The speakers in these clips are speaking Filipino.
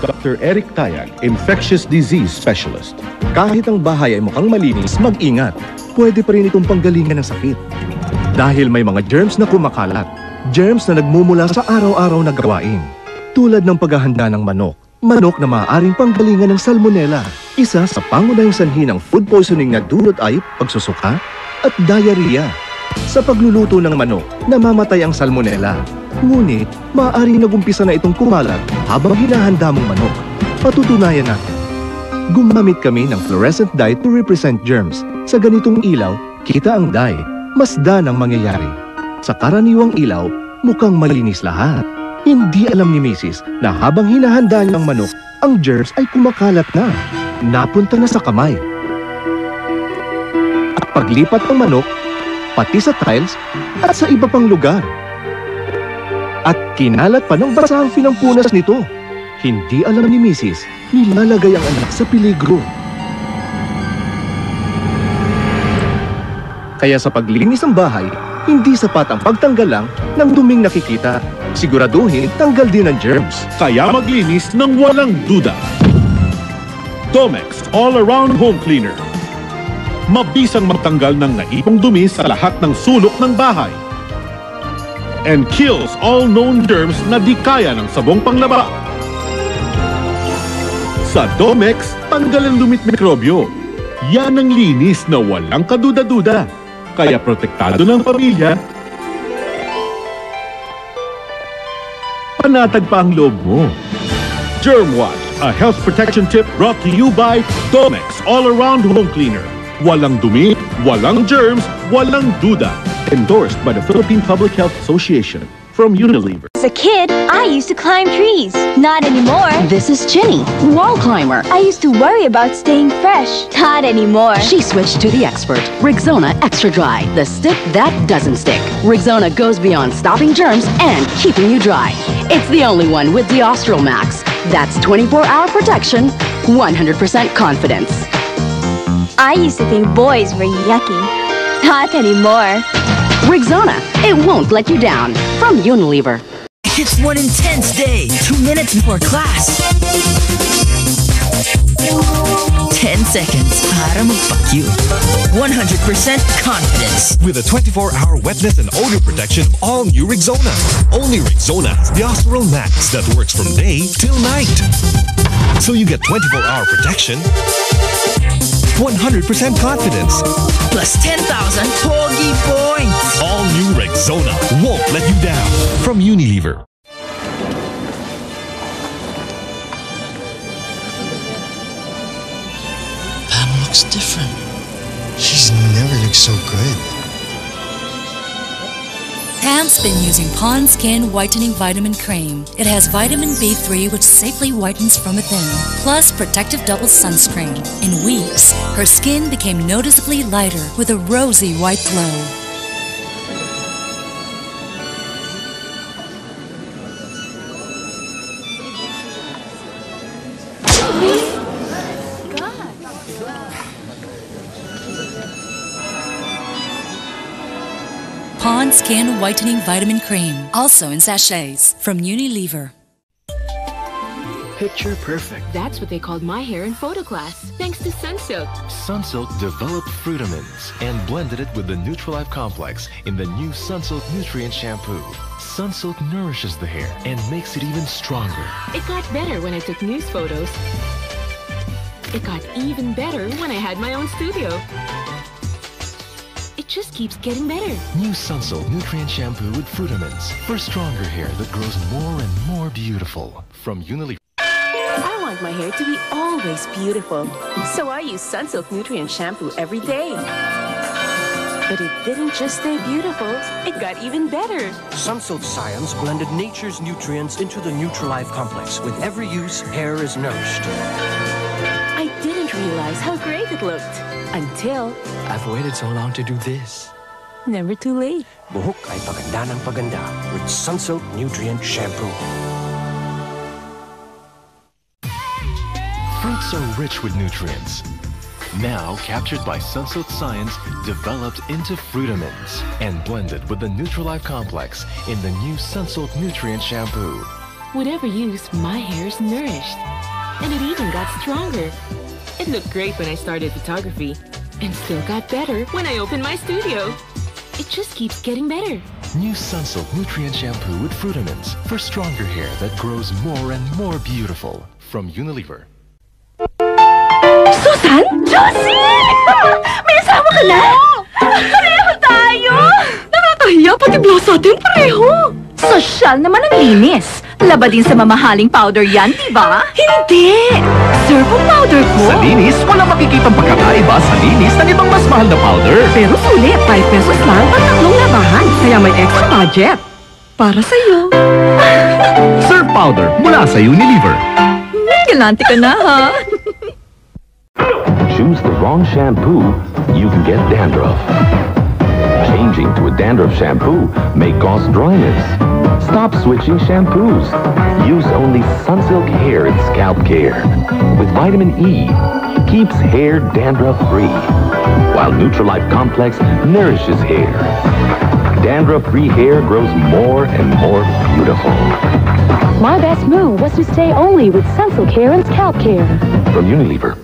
Dr. Eric Tayag, Infectious Disease Specialist. Kahit ang bahay ay mukhang malinis, mag-ingat. Pwede pa rin itong panggalingan ng sakit. Dahil may mga germs na kumakalat. Germs na nagmumula sa araw-araw na gawain. Tulad ng paghahanda ng manok. Manok na maaaring panggalingan ng salmonella. Isa sa pangunahing sanhi ng food poisoning na dulot ay pagsusuka at diarrhea. Sa pagluluto ng manok, namamatay ang salmonella. Ngunit, maaaring nagumpisa na itong kumalat habang hinahanda mong manok. Patutunayan natin. Gumamit kami ng fluorescent dye to represent germs. Sa ganitong ilaw, kita ang dye. Masdan ang mangyayari. Sa karaniwang ilaw, mukhang malinis lahat. Hindi alam ni Mrs. na habang hinahanda niya ang manok, ang germs ay kumakalat na. Napunta na sa kamay. At paglipat ng manok, pati sa tiles at sa iba pang lugar. At kinalat pa ng basahang pinampunas nito. Hindi alam ni Mrs. nilalagay ang anak sa peligro. Kaya sa paglinis ng bahay, hindi sapat ang pagtanggal lang ng duming nakikita. Siguraduhin tanggal din ang germs. Kaya maglinis ng walang duda. Domex All-Around Home Cleaner. Mabisang magtanggal ng naipong dumi sa lahat ng sulok ng bahay. And kills all known germs na di kaya ng sabong panglaba. Sa Domex, tanggal ang dumit mikrobyo. Yan ang linis na walang kaduda-duda. Kaya protektado ng pamilya. Panatag pa ang loob mo. GermWatch, a health protection tip brought to you by Domex All-Around Home Cleaner. Walang dumi, walang germs, walang duda. Endorsed by the Philippine Public Health Association. From Unilever. As a kid, I used to climb trees. Not anymore. This is Ginny, wall climber. I used to worry about staying fresh. Not anymore. She switched to the expert, Rexona Extra Dry, the stick that doesn't stick. Rexona goes beyond stopping germs and keeping you dry. It's the only one with Deostral Max. That's 24-hour protection, 100% confidence. I used to think boys were yucky. Not anymore. Rexona, it won't let you down. From Unilever. It's one intense day, 2 minutes before class. 10 seconds para magpa-cute. 100% confidence. With a 24-hour wetness and odor protection of all new Rexona. Only Rexona has Deostral Max that works from day till night. So you get 24-hour protection, 100% confidence. Plus 10,000 Pogi points. All new Rexona won't let you down. From Unilever. Pam looks different. She's never looked so good. Pam's been using Pond's Skin Whitening Vitamin Cream. It has vitamin B3 which safely whitens from within, plus protective double sunscreen. In weeks, her skin became noticeably lighter with a rosy white glow. Pond's Skin Whitening Vitamin Cream, also in sachets, from Unilever. Picture perfect. That's what they called my hair in photo class, thanks to Sunsilk. Sunsilk developed Frutamins and blended it with the Nutrilife complex in the new Sunsilk Nutrient Shampoo. Sunsilk nourishes the hair and makes it even stronger. It got better when I took news photos. It got even better when I had my own studio. It just keeps getting better. New Sunsilk Nutrient Shampoo with Frutamins for stronger hair that grows more and more beautiful. From Unilever. I want my hair to be always beautiful, so I use Sunsilk Nutrient Shampoo every day. But it didn't just stay beautiful, it got even better. Sunsilk Science blended nature's nutrients into the Nutrilife complex. With every use, hair is nourished. I didn't realize how great it looked until I've waited so long to do this. Never too late. Buhok ay paganda ng paganda with Sunsilk Nutrient Shampoo. Fruits are rich with nutrients. Now captured by Sunsilk Science, developed into Frutamins and blended with the Nutrilife complex in the new Sunsilk Nutrient Shampoo. With every use, my hair is nourished. And it even got stronger. It looked great when I started photography. And still got better when I opened my studio. It just keeps getting better. New Sunsilk Nutrient Shampoo with Fruitamins for stronger hair that grows more and more beautiful. From Unilever. Susan? Josie! May asawa ka na? Pareho tayo! Nakakahiya, pati blouse natin pareho. Sosyal naman ang linis. Laba din sa mamahaling powder yan, diba? Hindi! Servo powder ko. Sa linis, walang makikitang pagkakaiba sa linis ng ibang mas mahal na powder. Pero sulit, 5 pesos lang at 3 labahan. Kaya may extra budget. Para sa'yo. Surf powder mula sa Unilever. Galante ka na, ha? Choose the wrong shampoo, you can get dandruff. Changing to a dandruff shampoo may cause dryness. Stop switching shampoos. Use only Sunsilk Hair and Scalp Care. With vitamin E, keeps hair dandruff-free, while Nutrilife Complex nourishes hair. Dandruff-free hair grows more and more beautiful. My best move was to stay only with Sunsilk Hair and Scalp Care. From Unilever.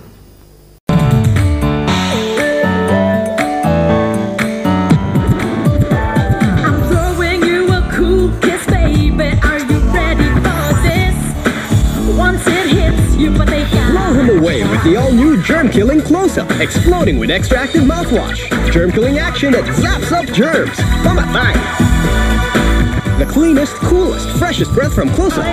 Away with the all-new germ-killing close-up, exploding with extra-active mouthwash. Germ-killing action that zaps up germs. Pamatay! The cleanest, coolest, freshest breath from close-up.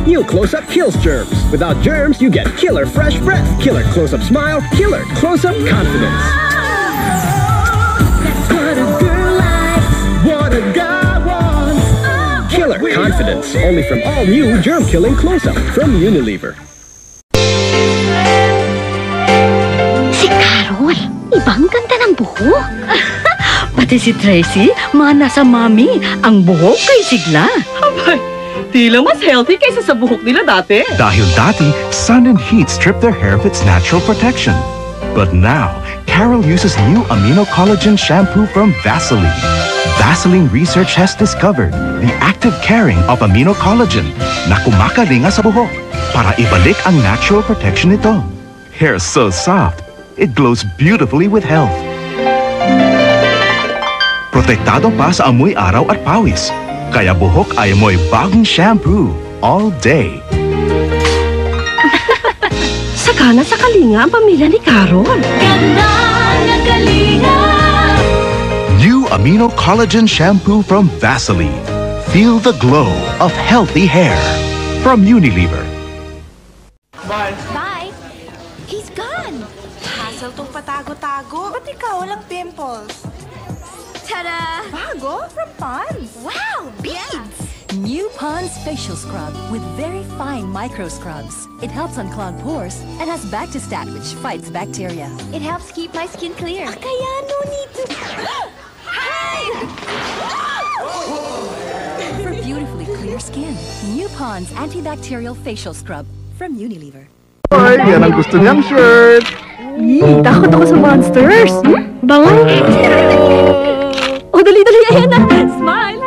New close-up kills germs. Without germs, you get killer fresh breath, killer close-up smile, killer close-up confidence. That's what a girl likes. What a guy wants. Killer confidence, only from all-new germ-killing close-up from Unilever. Si Carol, ibang ganda ng buhok. Pati si Tracy, mana sa mami, ang buhok kay sigla. Abay, tila mas healthy kaysa sa buhok nila dati. Dahil dati, sun and heat stripped their hair of its natural protection. But now, Carol uses new Amino Collagen shampoo from Vaseline. Vaseline research has discovered the active carrying of amino collagen na kumakalinga sa buhok para ibalik ang natural protection nito. Hair so soft, it glows beautifully with health. Protektado pa sa amoy araw at pawis, kaya buhok ay amoy bagong shampoo all day. Sagana sa kalinga ang pamilya ni Carol. Ganda na kalinga! New Amino Collagen Shampoo from Vaseline. Feel the glow of healthy hair. From Unilever. Bye. Bye. He's gone. Hassle tong patago-tago. Ba't ikaw walang pimples? Ta-da! Bago? From Pond's. Wow! Beads! New Pond's Facial Scrub with very fine micro scrubs. It helps unclog pores and has Bactistat, which fights bacteria. It helps keep my skin clear. Kaya no need to... For beautifully clear skin, New Pond's Antibacterial Facial Scrub from Unilever. Hoy, yan ang gusto niyang shirt. Takot ako sa monsters. Bangon. Oh, dali-dali. Ayan na. Smile.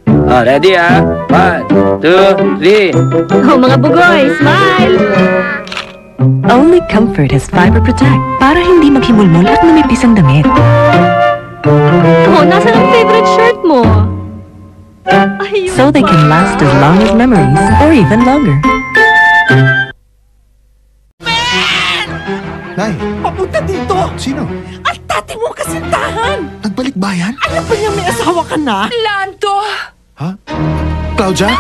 Oh, ready 1, 2, 3. Oh, mga bugoy. Smile. Only Comfort has Fiber Protect para hindi maghimulmol at lumipis ang damit. Oh, nasa ang favorite shirt mo? So they can last as long as memories or even longer. Nay! Papunta dito! Sino? Ang tati mo kasintahan! Nagbalik bayan? Alam ba niya may asawa ka na? Lando! Ha? Claudia?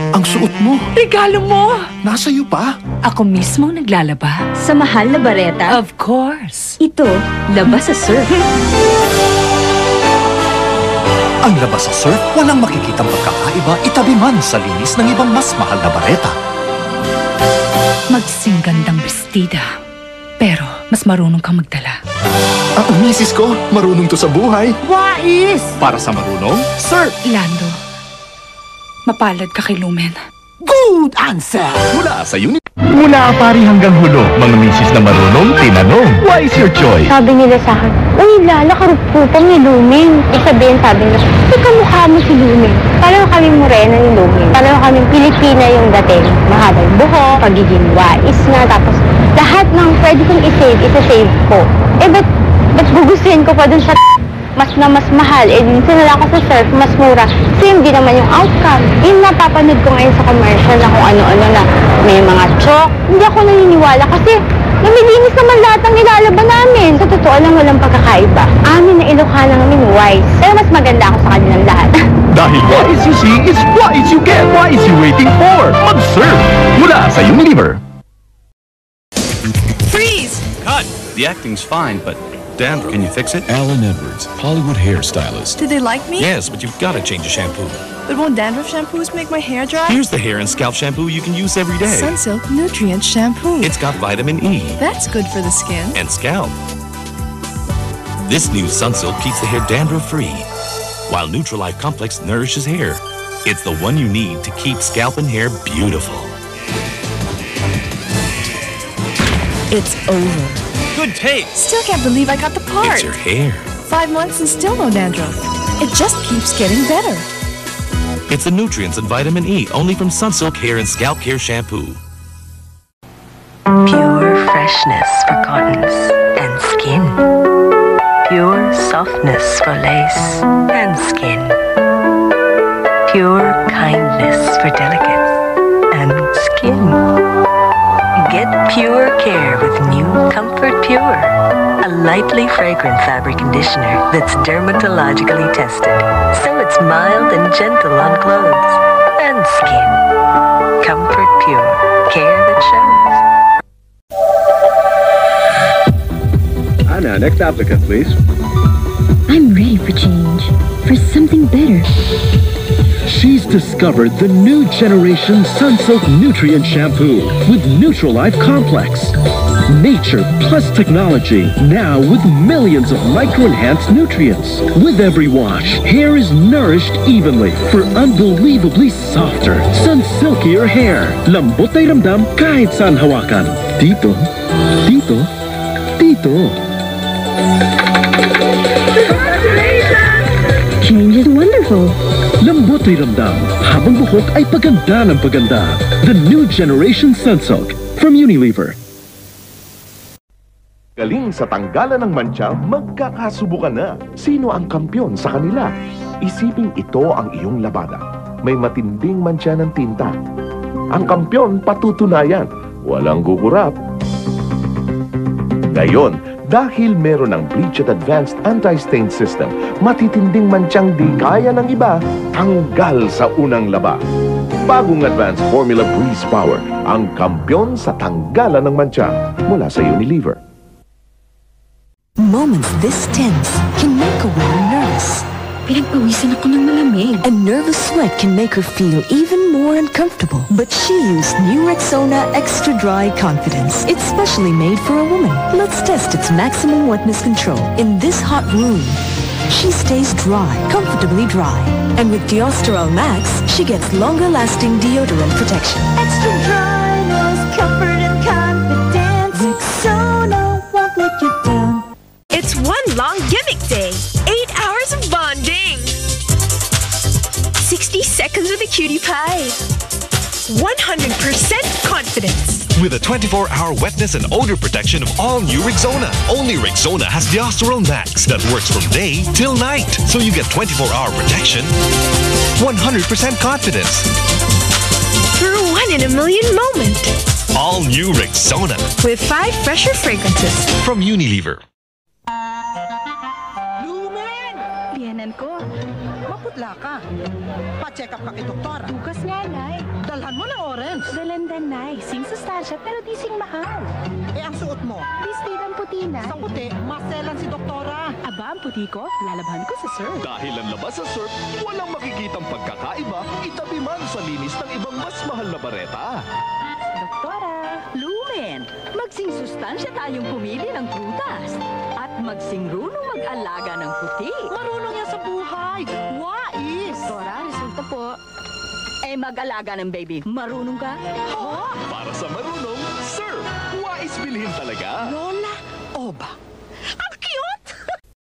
Ang suot mo! Regalo mo! Nasa iyo pa? Ako mismo naglalaba. Sa mahal na bareta? Of course! Ito, labas sa surf. Ang labas sa surf, walang makikitang pagkakaiba itabi man sa linis ng ibang mas mahal na bareta. Magsing gandang bestida, pero mas marunong kang magdala. Ang misis ko, marunong to sa buhay. Wais! Para sa marunong, surf! Lando, mapalad ka kay Lumen. Good! Good answer! Mula sa unit. Mula pari hanggang hulo, mga misis na marunong tinanong. Why is your choice? Sabi nila sa akin, uy, Lala, karupupang ni Luming. Sabi nila, kamukha mo si Luming. Paano kaming morena ni Luming? Paano kaming Pilipina yung dating? Mahabang buhok, pagiging wais na, tapos lahat ng pwede kong i-save, isa-save ko. Ba't gugustuhin ko pa dun sa mas mahal? Minsan na lang ako sa surf, mas mura. Same din naman yung outcome. Yung napapanood ko ngayon sa commercial na kung ano-ano na may mga chalk. Hindi ako naniniwala kasi namilinis naman lahat ng nilalaban namin. Sa totoo lang, walang pagkakaiba. Amin na Ilocana namin wise. Pero mas maganda ako sa kanilang lahat. Dahil wise you see is wise you get. Why is you waiting for? Mag-surf mula sa Unilever. Freeze! Cut! The acting's fine, but dandruff, can you fix it? Alan Edwards, Hollywood hairstylist. Do they like me? Yes, but you've got to change the shampoo. But won't dandruff shampoos make my hair dry? Here's the hair and scalp shampoo you can use every day. Sunsilk Nutrient Shampoo. It's got vitamin E. That's good for the skin. And scalp. This new Sunsilk keeps the hair dandruff-free, while Neutralife Complex nourishes hair. It's the one you need to keep scalp and hair beautiful. It's over. Good taste. Still can't believe I got the part. It's your hair. 5 months and still no dandruff. It just keeps getting better. It's the nutrients and vitamin E, only from Sunsilk Hair and Scalp Care Shampoo. Pure freshness for cottons and skin. Pure softness for lace and skin. Pure kindness for delicates and skin. Get pure care with new Comfort Pure, a lightly fragrant fabric conditioner that's dermatologically tested, so it's mild and gentle on clothes and skin. Comfort Pure, care that shows. Anna, next applicant, please. I'm ready for change, for something better. She's discovered the new generation Sunsilk Nutrient Shampoo with Neutralife Complex. Nature plus technology, now with millions of micro-enhanced nutrients. With every wash, hair is nourished evenly for unbelievably softer, sun-silkier hair. Lambot ay ramdam kahit saan hawakan. Dito, dito, dito. Change is wonderful. Lambot ay ramdam, habang buhok ay paganda ng paganda. The new generation Sunsilk from Unilever. Galing sa tanggalan ng mantsa, magkakasubukan na. Sino ang kampyon sa kanila? Isiping ito ang iyong labada. May matinding mantsa ng tinta. Ang kampyon patutunayan. Walang gukurap. Ngayon, dahil meron ng bleach at advanced anti-stain system, matitinding mantsang di kaya ng iba, tanggal sa unang laba. Bagong advanced formula Breeze Power, ang kampyon sa tanggalan ng mantsa mula sa Unilever. Moments this tense can make a woman nervous. Pinagpawisan ako ng malamig. A nervous sweat can make her feel even more uncomfortable. But she used new Rexona Extra Dry Confidence. It's specially made for a woman. Let's test its maximum wetness control. In this hot room, she stays dry, comfortably dry. And with Deosterol Max, she gets longer-lasting deodorant protection. Extra dryness, comfort and confidence. Rexona won't let you down. It's one long gimmick day. 8 hours of bonding. 60 seconds with a cutie pie. 100% confidence. With a 24-hour wetness and odor protection of all new Rexona. Only Rexona has Deosterol Max that works from day till night. So you get 24-hour protection, 100% confidence. For a 1 in a million moment. All new Rexona. With 5 fresher fragrances. From Unilever. Biyanan ko, maputla ka. Pa-check up ka kay doktora. Bukas nga, Nay. Dalhan mo ng orange. Dalandan, Nay. Sing sustansya pero di sing mahal. Ang suot mo? Distate ang puti, Nay. Sa puti, maselan si doktora. Aba, ang puti ko, lalabhan ko sa surf. Dahil ang labas sa surf, walang makikitang pagkakaiba, itabi man sa linis ng ibang mas mahal na bareta. Doktora, Lumen, magsing sustansya tayong pumili ng prutas. At magsing runong mag-alaga ng puti. Marunong yan sa buhay. Wais. Doktora, resulta po. mag-alaga ng baby. Marunong ka? Para sa marunong, serve! Wais bilhin talaga! Lola Oba.